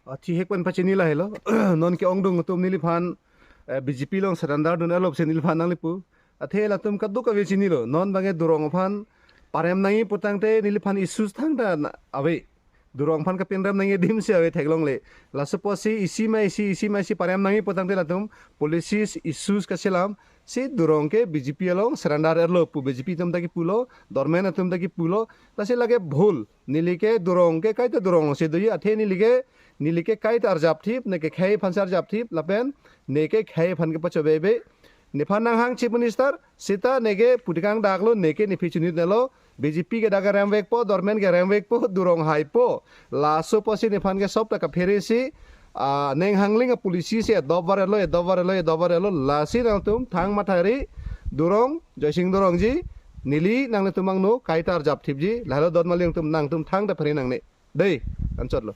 Chi hek pan pachi nila hello non ke ong dung tum nili phan BJP long surrender dun alop se nili phan nang lipu athe la tum kaddu ka vichi nilo non bange durong phan parem nangi putang te nili phan issues thang da awe durong phan ka pinram nangi dim se awe theklong le la suppose isi mai si parem nangi putang te la tum policies issues ka selam si durong ke BJP long surrender erlo pu BJP tum dagi pulo dormen tum dagi pulo la se lage bhul nili ke durong ke kaita durong se doi athe nili ke kait arjap thip ne ke khai phansar jap thip lapen ne ke khai phan ke pacho bebe ne phan nang hang chief minister sita ne ke putikang daglo ne ke ni phichuni nelo BJP ke daga ramwek po dormen ke ramwek po durong hai po laso posi ne phan ke sop ta ka ferisi neng hangling polisi se dobar elo lasi nang tum thang mathari durong joising durong ji nili nang le tumang no kait arjap thip ji lalo dot maling tum nang tum thang ta pheri nang ne dei an chotlo